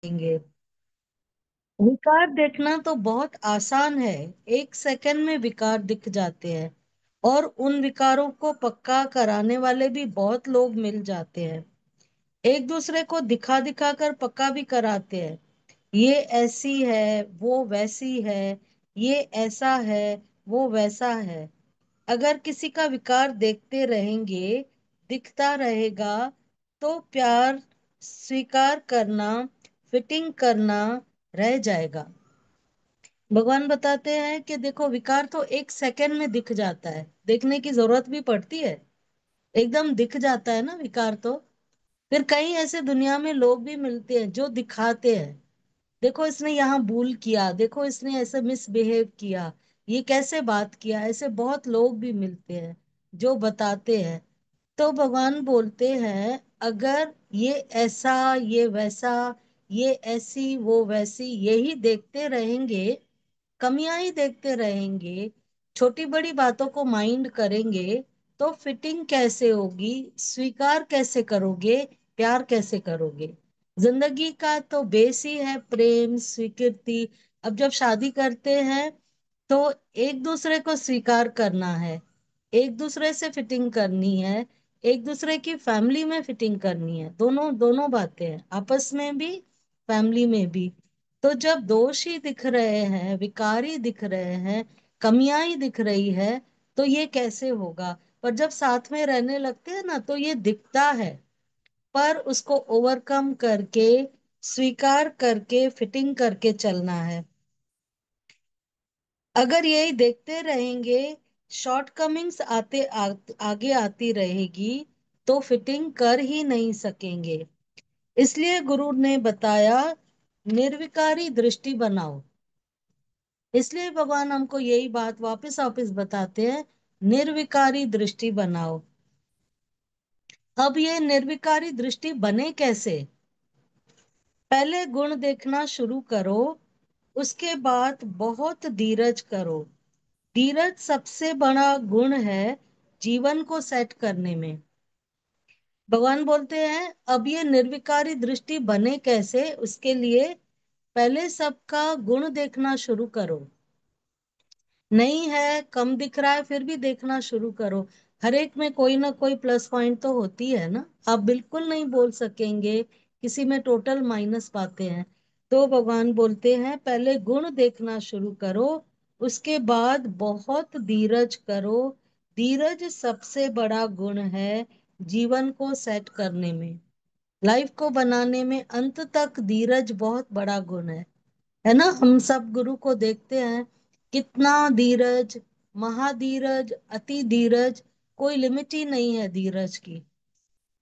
देंगे। विकार देखना तो बहुत आसान है। 1 सेकंड में विकार दिख जाते हैं, और उन विकारों को पक्का कराने वाले भी बहुत लोग मिल जाते हैं। एक दूसरे को दिखा दिखा कर पक्का भी कराते हैं। ये ऐसी है, वो वैसी है, ये ऐसा है, वो वैसा है। अगर किसी का विकार देखते रहेंगे, दिखता रहेगा, तो प्यार स्वीकार करना, फिटिंग करना रह जाएगा। भगवान बताते हैं कि देखो, विकार तो 1 सेकंड में दिख जाता है, देखने की जरूरत भी पड़ती है, एकदम दिख जाता है ना विकार तो। फिर कई ऐसे दुनिया में लोग भी मिलते हैं जो दिखाते हैं, देखो इसने यहाँ भूल किया, देखो इसने ऐसे मिसबिहेव किया, ये कैसे बात किया। ऐसे बहुत लोग भी मिलते हैं जो बताते हैं। तो भगवान बोलते हैं, अगर ये ऐसा, ये वैसा, ये ऐसी, वो वैसी, यही देखते रहेंगे, कमियां ही देखते रहेंगे, छोटी बड़ी बातों को माइंड करेंगे, तो फिटिंग कैसे होगी, स्वीकार कैसे करोगे, प्यार कैसे करोगे। जिंदगी का तो बेस ही है प्रेम, स्वीकृति। अब जब शादी करते हैं, तो एक दूसरे को स्वीकार करना है, एक दूसरे से फिटिंग करनी है, एक दूसरे की फैमिली में फिटिंग करनी है। दोनों दोनों बातें हैं, आपस में भी, फैमिली में भी। तो जब दोष ही दिख रहे हैं, विकार ही दिख रहे हैं, कमियां ही दिख रही है, तो ये कैसे होगा। पर जब साथ में रहने लगते हैं ना, तो ये दिखता है। पर उसको ओवरकम करके, स्वीकार करके, फिटिंग करके चलना है। अगर यही देखते रहेंगे, शॉर्टकमिंग्स आगे आती रहेगी, तो फिटिंग कर ही नहीं सकेंगे। इसलिए गुरु ने बताया, निर्विकारी दृष्टि बनाओ। इसलिए भगवान हमको यही बात वापस वापस बताते हैं, निर्विकारी दृष्टि बनाओ। अब ये निर्विकारी दृष्टि बने कैसे। पहले गुण देखना शुरू करो, उसके बाद बहुत धीरज करो। धीरज सबसे बड़ा गुण है जीवन को सेट करने में। भगवान बोलते हैं, अब ये निर्विकारी दृष्टि बने कैसे, उसके लिए पहले सबका गुण देखना शुरू करो। नहीं है, कम दिख रहा है, फिर भी देखना शुरू करो। हर एक में कोई ना कोई प्लस पॉइंट तो होती है ना। आप बिल्कुल नहीं बोल सकेंगे किसी में टोटल माइनस पाते हैं। तो भगवान बोलते हैं, पहले गुण देखना शुरू करो, उसके बाद बहुत धीरज करो। धीरज सबसे बड़ा गुण है जीवन को सेट करने में, लाइफ को बनाने में। अंत तक धीरज बहुत बड़ा गुण है ना। हम सब गुरु को देखते हैं, कितना धीरज, महाधीरज, अति धीरज, कोई लिमिट ही नहीं है धीरज की।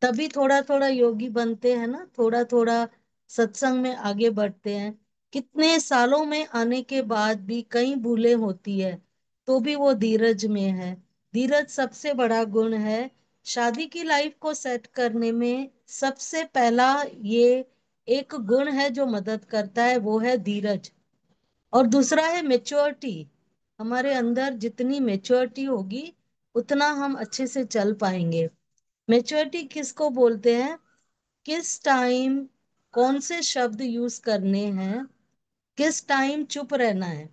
तभी थोड़ा थोड़ा योगी बनते हैं ना, थोड़ा थोड़ा सत्संग में आगे बढ़ते हैं। कितने सालों में आने के बाद भी कई भूलें होती है, तो भी वो धीरज में है। धीरज सबसे बड़ा गुण है शादी की लाइफ को सेट करने में। सबसे पहला ये एक गुण है जो मदद करता है, वो है धीरज। और दूसरा है मेच्योरिटी। हमारे अंदर जितनी मेच्योरिटी होगी, उतना हम अच्छे से चल पाएंगे। मेच्योरिटी किसको बोलते हैं, किस टाइम कौन से शब्द यूज करने हैं, किस टाइम चुप रहना है,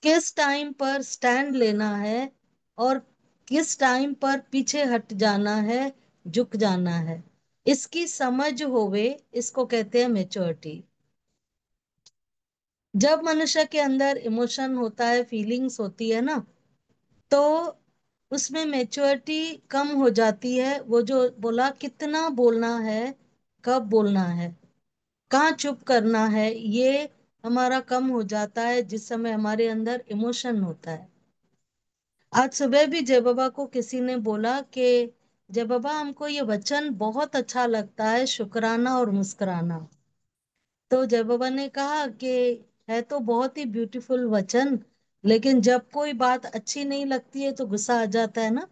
किस टाइम पर स्टैंड लेना है, और किस टाइम पर पीछे हट जाना है, झुक जाना है। इसकी समझ होवे, इसको कहते हैं मेच्योरिटी। जब मनुष्य के अंदर इमोशन होता है, फीलिंग्स होती है ना, तो उसमें मैच्योरिटी कम हो जाती है। वो जो बोला, कितना बोलना है, कब बोलना है, कहाँ चुप करना है, ये हमारा कम हो जाता है जिस समय हमारे अंदर इमोशन होता है। आज सुबह भी जय बाबा को किसी ने बोला कि जय बाबा, हमको ये वचन बहुत अच्छा लगता है, शुक्राना और मुस्कुराना। तो जय बाबा ने कहा कि है तो बहुत ही ब्यूटीफुल वचन, लेकिन जब कोई बात अच्छी नहीं लगती है तो गुस्सा आ जाता है ना।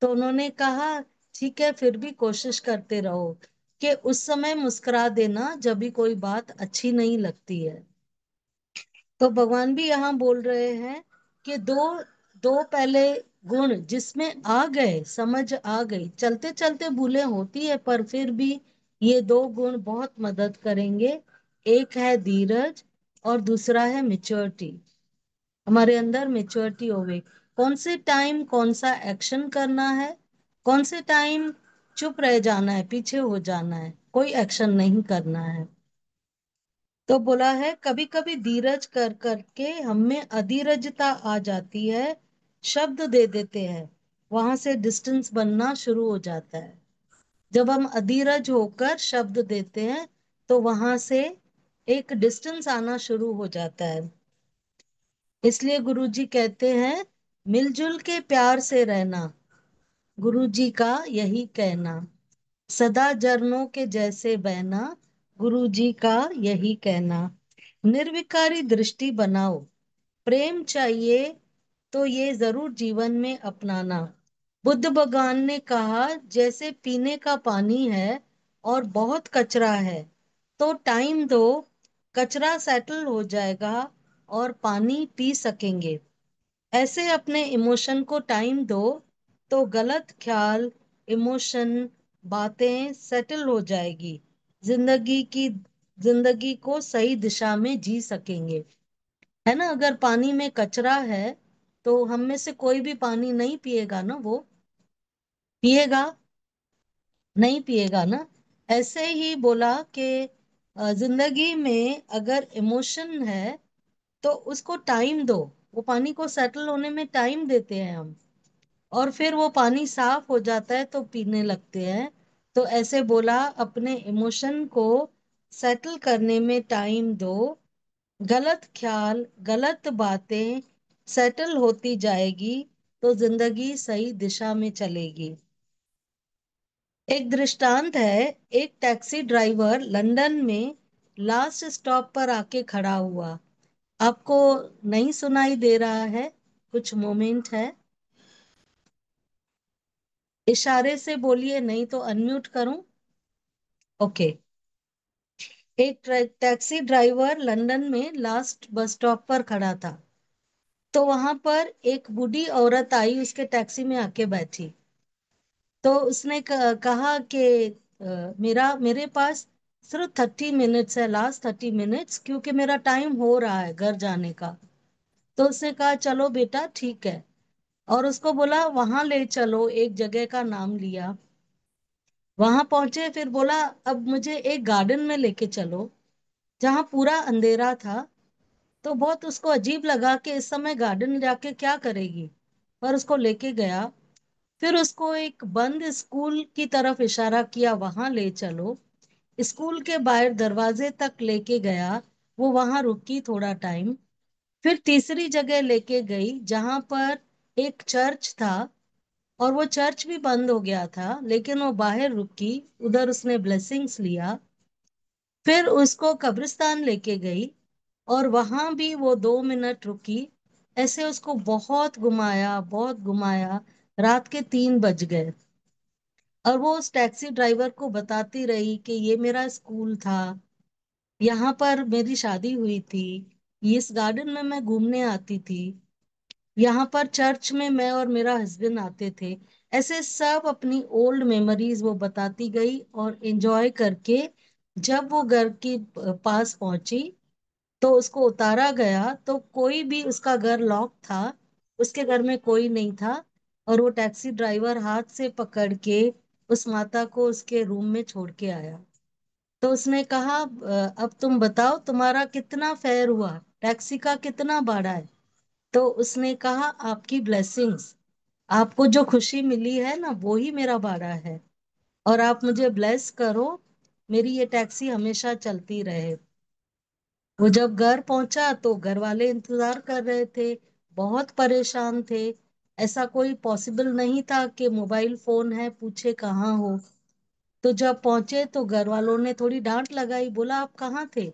तो उन्होंने कहा, ठीक है, फिर भी कोशिश करते रहो कि उस समय मुस्कुरा देना जब भी कोई बात अच्छी नहीं लगती है। तो भगवान भी यहाँ बोल रहे हैं कि दो दो पहले गुण जिसमें आ गए, समझ आ गई, चलते चलते भूलें होती है, पर फिर भी ये दो गुण बहुत मदद करेंगे। एक है धीरज और दूसरा है मेच्योरिटी। हमारे अंदर मेच्योरिटी होवे, कौन से टाइम कौन सा एक्शन करना है, कौन से टाइम चुप रह जाना है, पीछे हो जाना है, कोई एक्शन नहीं करना है। तो बोला है कभी कभी धीरज कर करके हम में अधीरजता आ जाती है, शब्द दे देते हैं, वहां से डिस्टेंस बनना शुरू हो जाता है। जब हम अधीरज होकर शब्द देते हैं तो वहां से एक डिस्टेंस आना शुरू हो जाता है। इसलिए गुरुजी कहते हैं मिलजुल के प्यार से रहना, गुरुजी का यही कहना, सदा झरनों के जैसे बहना, गुरुजी का यही कहना, निर्विकारी दृष्टि बनाओ, प्रेम चाहिए तो ये जरूर जीवन में अपनाना। बुद्ध भगवान ने कहा जैसे पीने का पानी है और बहुत कचरा है तो टाइम दो, कचरा सेटल हो जाएगा और पानी पी सकेंगे। ऐसे अपने इमोशन को टाइम दो तो गलत ख्याल, इमोशन, बातें सेटल हो जाएगी, जिंदगी की जिंदगी को सही दिशा में जी सकेंगे। है ना, अगर पानी में कचरा है तो हम में से कोई भी पानी नहीं पिएगा ना, वो पिएगा, नहीं पिएगा ना। ऐसे ही बोला कि जिंदगी में अगर इमोशन है तो उसको टाइम दो, वो पानी को सेटल होने में टाइम देते हैं हम, और फिर वो पानी साफ हो जाता है तो पीने लगते हैं। तो ऐसे बोला अपने इमोशन को सेटल करने में टाइम दो, गलत ख्याल, गलत बातें सेटल होती जाएगी तो जिंदगी सही दिशा में चलेगी। एक दृष्टांत है, एक टैक्सी ड्राइवर लंदन में लास्ट स्टॉप पर आके खड़ा हुआ। आपको नहीं सुनाई दे रहा है? कुछ मोमेंट है? इशारे से बोलिए, नहीं तो अनम्यूट करूं। ओके। एक टैक्सी ड्राइवर लंदन में लास्ट बस स्टॉप पर खड़ा था। तो वहां पर एक बूढ़ी औरत आई, उसके टैक्सी में आके बैठी। तो उसने कहा कि मेरा मेरे पास सिर्फ 30 मिनट्स है, लास्ट 30 मिनट्स, क्योंकि मेरा टाइम हो रहा है घर जाने का। तो उसने कहा चलो बेटा ठीक है, और उसको बोला वहां ले चलो, एक जगह का नाम लिया। वहां पहुंचे, फिर बोला अब मुझे एक गार्डन में लेके चलो जहां पूरा अंधेरा था। तो बहुत उसको अजीब लगा कि इस समय गार्डन जाके क्या करेगी, पर उसको लेके गया। फिर उसको एक बंद स्कूल की तरफ इशारा किया, वहां ले चलो। स्कूल के बाहर दरवाजे तक लेके गया, वो वहां रुकी थोड़ा टाइम। फिर तीसरी जगह लेके गई जहां पर एक चर्च था, और वो चर्च भी बंद हो गया था, लेकिन वो बाहर रुकी, उधर उसने ब्लेसिंग्स लिया। फिर उसको कब्रिस्तान लेके गई, और वहां भी वो 2 मिनट रुकी। ऐसे उसको बहुत घुमाया, बहुत घुमाया, रात के 3 बज गए। और वो उस टैक्सी ड्राइवर को बताती रही कि ये मेरा स्कूल था, यहाँ पर मेरी शादी हुई थी, इस गार्डन में मैं घूमने आती थी, यहाँ पर चर्च में मैं और मेरा हस्बैंड आते थे। ऐसे सब अपनी ओल्ड मेमोरीज वो बताती गई, और एंजॉय करके जब वो घर के पास पहुंची तो उसको उतारा गया, तो कोई भी, उसका घर लॉक था, उसके घर में कोई नहीं था। और वो टैक्सी ड्राइवर हाथ से पकड़ के उस माता को उसके रूम में छोड़ के आया। तो उसने कहा अब तुम बताओ तुम्हारा कितना फेयर हुआ, टैक्सी का कितना भाड़ा है?" तो उसने कहा आपकी ब्लेसिंग्स, आपको जो खुशी मिली है ना वो ही मेरा भाड़ा है, और आप मुझे ब्लेस करो, मेरी ये टैक्सी हमेशा चलती रहे। वो जब घर पहुंचा तो घर वाले इंतजार कर रहे थे, बहुत परेशान थे। ऐसा कोई पॉसिबल नहीं था कि मोबाइल फोन है पूछे कहाँ हो। तो जब पहुंचे तो घर वालों ने थोड़ी डांट लगाई, बोला आप कहाँ थे?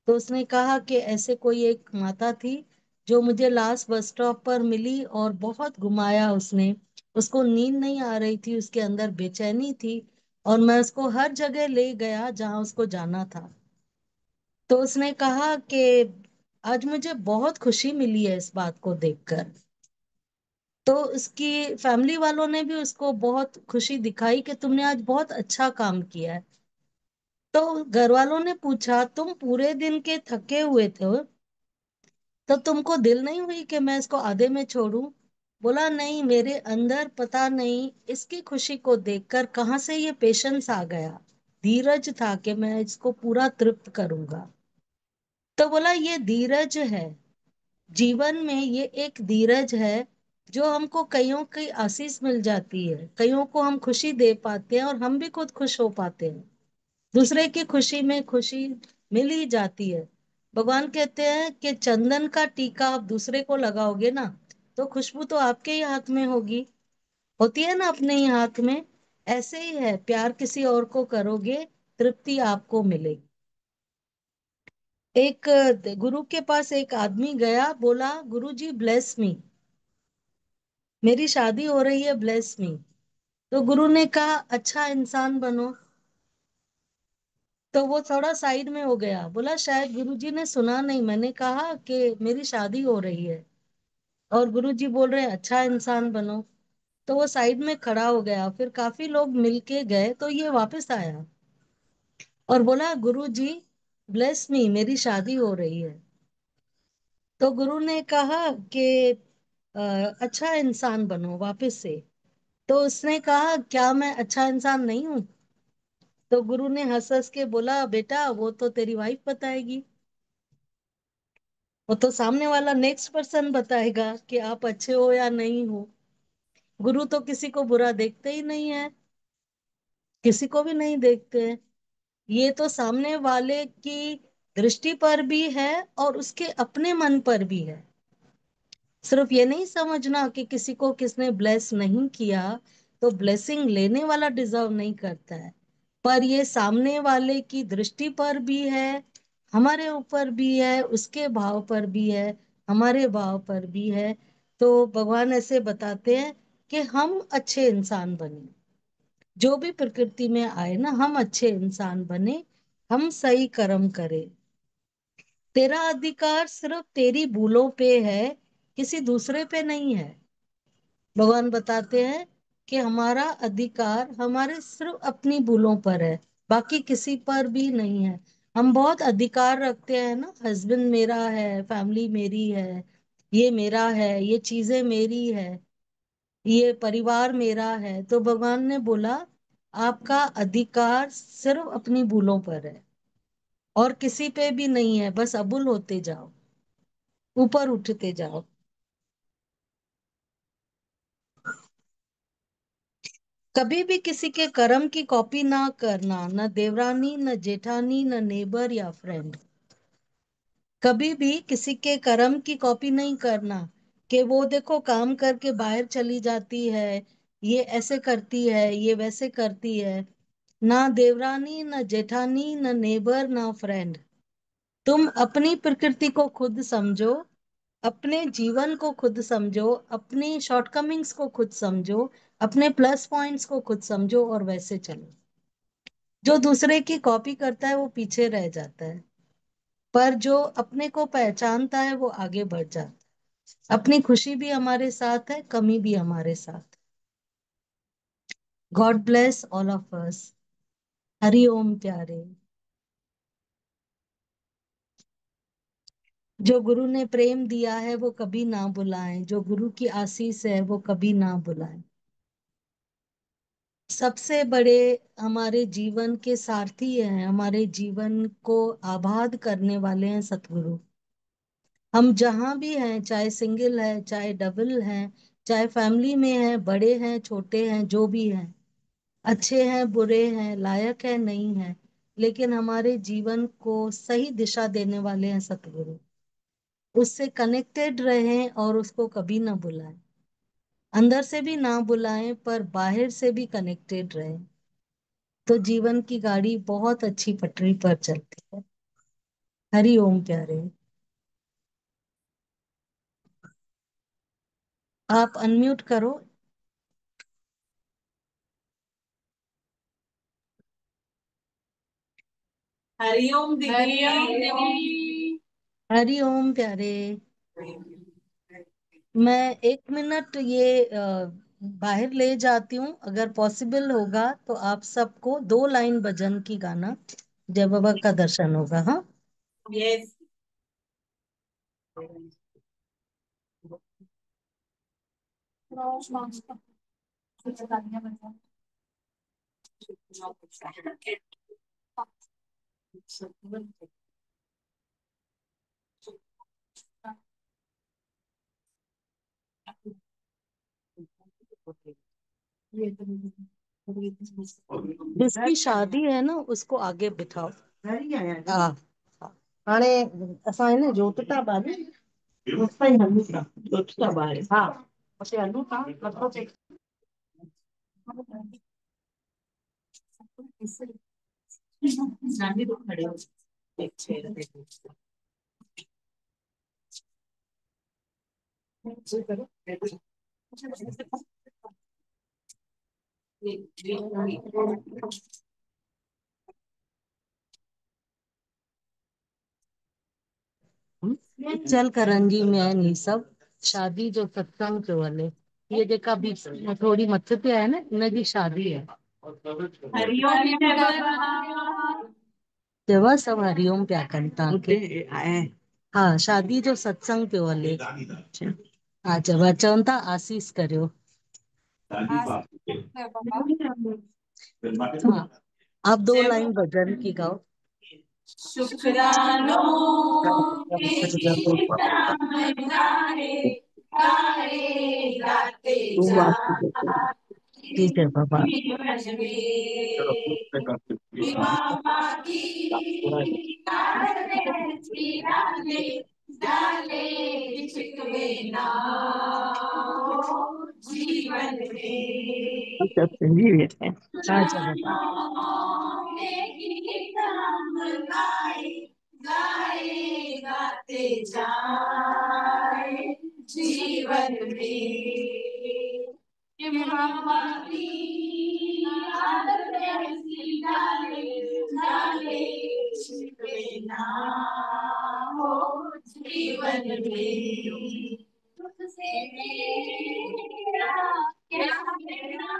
तो उसने कहा कि ऐसे कोई एक माता थी जो मुझे लास्ट बस स्टॉप पर मिली, और बहुत घुमाया उसने, उसको नींद नहीं आ रही थी, उसके अंदर बेचैनी थी, और मैं उसको हर जगह ले गया जहां उसको जाना था। तो उसने कहा कि आज मुझे बहुत खुशी मिली है इस बात को देखकर। तो उसकी फैमिली वालों ने भी उसको बहुत खुशी दिखाई कि तुमने आज बहुत अच्छा काम किया है। तो घर वालों ने पूछा, तुम पूरे दिन के थके हुए थे, तो तुमको दिल नहीं हुई कि मैं इसको आधे में छोड़ूं? बोला, नहीं, मेरे अंदर पता नहीं इसकी खुशी को देखकर कहाँ से ये पेशेंस आ गया, धीरज था कि मैं इसको पूरा तृप्त करूंगा। तो बोला, ये धीरज है, जीवन में ये एक धीरज है, जो हमको कईयों की आशीष मिल जाती है, कईयों को हम खुशी दे पाते हैं और हम भी खुद खुश हो पाते हैं। दूसरे की खुशी में खुशी मिल ही जाती है। भगवान कहते हैं कि चंदन का टीका आप दूसरे को लगाओगे ना, तो खुशबू तो आपके ही हाथ में होगी, होती है ना अपने ही हाथ में। ऐसे ही है, प्यार किसी और को करोगे, तृप्ति आपको मिलेगी। एक गुरु के पास एक आदमी गया, बोला, गुरु जी ब्लेस मी, मेरी शादी हो रही है, ब्लेस मी। तो गुरु ने कहा, अच्छा इंसान बनो। तो वो थोड़ा साइड में हो गया, बोला, शायद गुरुजी ने सुना नहीं, मैंने कहा कि मेरी शादी हो रही है और गुरुजी बोल रहे हैं अच्छा इंसान बनो। तो वो साइड में खड़ा हो गया, फिर काफी लोग मिलके गए, तो ये वापस आया और बोला, गुरुजी ब्लेस मी, मेरी शादी हो रही है। तो गुरु ने कहा कि "अ, अच्छा इंसान बनो वापस से। तो उसने कहा, क्या मैं अच्छा इंसान नहीं हूं? तो गुरु ने हंस हंस के बोला, बेटा वो तो तेरी वाइफ बताएगी, वो तो सामने वाला नेक्स्ट पर्सन बताएगा कि आप अच्छे हो या नहीं हो। गुरु तो किसी को बुरा देखते ही नहीं है, किसी को भी नहीं देखते हैं। ये तो सामने वाले की दृष्टि पर भी है और उसके अपने मन पर भी है। सिर्फ ये नहीं समझना कि किसी को किसने ब्लेस नहीं किया तो ब्लेसिंग लेने वाला डिजर्व नहीं करता है, पर ये सामने वाले की दृष्टि पर भी है, हमारे ऊपर भी है, उसके भाव पर भी है, हमारे भाव पर भी है। तो भगवान ऐसे बताते हैं कि हम अच्छे इंसान बने, जो भी प्रकृति में आए ना, हम अच्छे इंसान बने, हम सही कर्म करें। तेरा अधिकार सिर्फ तेरी भूलों पे है, किसी दूसरे पे नहीं है। भगवान बताते हैं कि हमारा अधिकार हमारे सिर्फ अपनी भूलों पर है, बाकी किसी पर भी नहीं है। हम बहुत अधिकार रखते हैं ना, हस्बैंड मेरा है, फैमिली मेरी है, ये मेरा है, ये चीजें मेरी है, ये परिवार मेरा है। तो भगवान ने बोला, आपका अधिकार सिर्फ अपनी भूलों पर है और किसी पे भी नहीं है, बस अबुल होते जाओ, ऊपर उठते जाओ। कभी भी किसी के कर्म की कॉपी ना करना, न देवरानी, न जेठानी, न नेबर या फ्रेंड। कभी भी किसी के कर्म की कॉपी नहीं करना कि वो देखो काम करके बाहर चली जाती है, ये ऐसे करती है, ये वैसे करती है। ना देवरानी, न जेठानी, न नेबर, ना फ्रेंड। तुम अपनी प्रकृति को खुद समझो, अपने जीवन को खुद समझो, अपनी शॉर्टकमिंग्स को खुद समझो, अपने प्लस पॉइंट्स को खुद समझो और वैसे चलो। जो दूसरे की कॉपी करता है वो पीछे रह जाता है, पर जो अपने को पहचानता है वो आगे बढ़ जाता है। अपनी खुशी भी हमारे साथ है, कमी भी हमारे साथ। God bless all of us. Hari Om प्यारे। जो गुरु ने प्रेम दिया है वो कभी ना बुलाएं, जो गुरु की आशीष है वो कभी ना बुलाएं। सबसे बड़े हमारे जीवन के सारथी हैं, हमारे जीवन को आबाद करने वाले हैं सतगुरु। हम जहां भी हैं, चाहे सिंगल है, चाहे डबल है, चाहे फैमिली में है, बड़े हैं छोटे हैं, जो भी हैं, अच्छे हैं बुरे हैं, लायक है नहीं है, लेकिन हमारे जीवन को सही दिशा देने वाले हैं सतगुरु। उससे कनेक्टेड रहें और उसको कभी ना बुलाएं, अंदर से भी ना बुलाएं पर बाहर से भी कनेक्टेड रहें, तो जीवन की गाड़ी बहुत अच्छी पटरी पर चलती है। हरि ओम प्यारे। आप अनम्यूट करो। हरिओम दीदी। हरिओम दीदी। हरि ओम प्यारे। मैं 1 मिनट ये बाहर ले जाती हूँ, अगर पॉसिबल होगा तो आप सबको 2 लाइन भजन की गाना जय बाबा का दर्शन होगा। हाँ, यस। जिसकी शादी है ना उसको आगे बिठाओ। हाँ, हाणे असां आहे न जोत था ॿारियूं, उतां ई हलूं था, जोत था ॿारियूं। हा, उते हलूं था, मथो टेक। शादी तो खड़े हो, एक चेयर पे। चल करंजी में आहिनि ही सभु शादी जो सत्संग पियो हले। ये जेका बि थोड़ी मथे ते आहे न इनजी शादी है। हरिओम जय बाबा। चवा सभु हरिओम पिया कनि तव्हांखे। हा, शादी जो सत्संग पियो हले। हा, चवनि था आसीस करियो। हाँ, आप दो जय लाइन भजन की गाओ। शुक्रानो के नाम गाए, गाए गाते जाए ठीक है बाबा। जीवन में बाबा की ऐसी डाले, डाले छिटवे ना हो जीवन में। सब सुनिए बेटा। हाँ जी बाबा। गीत हम गाए, गाए गाते जाए जीवन में। कि हमारी आदत ऐसी डाले, डाले छिपे ना हो जीवन में। तुझसे मेरा क्या कहना,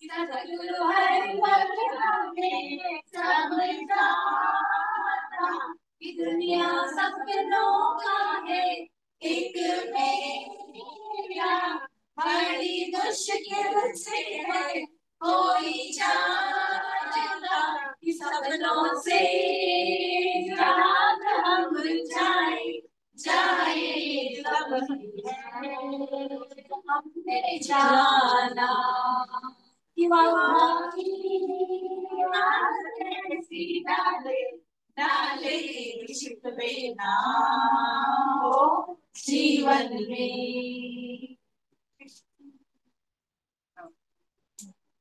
सतगुरु है बचाने सब जाता, कि दुनिया सपनों का है एक मेरा, बड़ी मुश्किल से है कोई जाता, कि सपनों से रात हम जाए, जाए तब हमने जाना कि वहाँ की आदत ऐसी डाले, डाले छिपे ना हो जीवन में।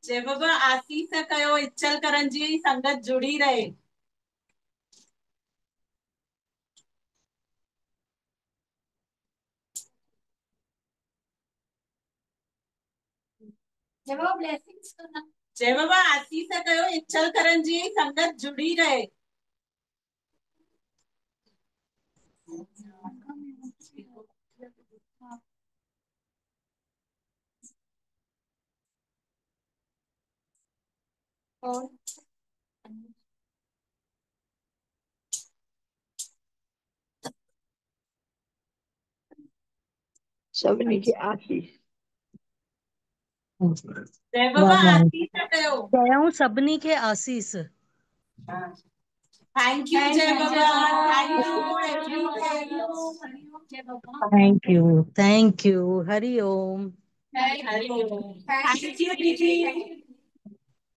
जय बाबा आसीस कयो, इच्छल करंजी जी संगत जुड़ी रहे। जय बाबा ब्लेसिंग्स करना। जय बाबा आसीस कयो, इच्छल करंजी जी संगत जुड़ी रहे। और सभिनी खे आसीस। जय बाबा वाह वाह। आसीस कयो। चयऊं सभिनी खे आसीस। थैंक यू जय बाबा, थैंक यू एवरीवन। जय बाबा। Thank you, thank you, Hariom. Hariom. Thank you दीदी।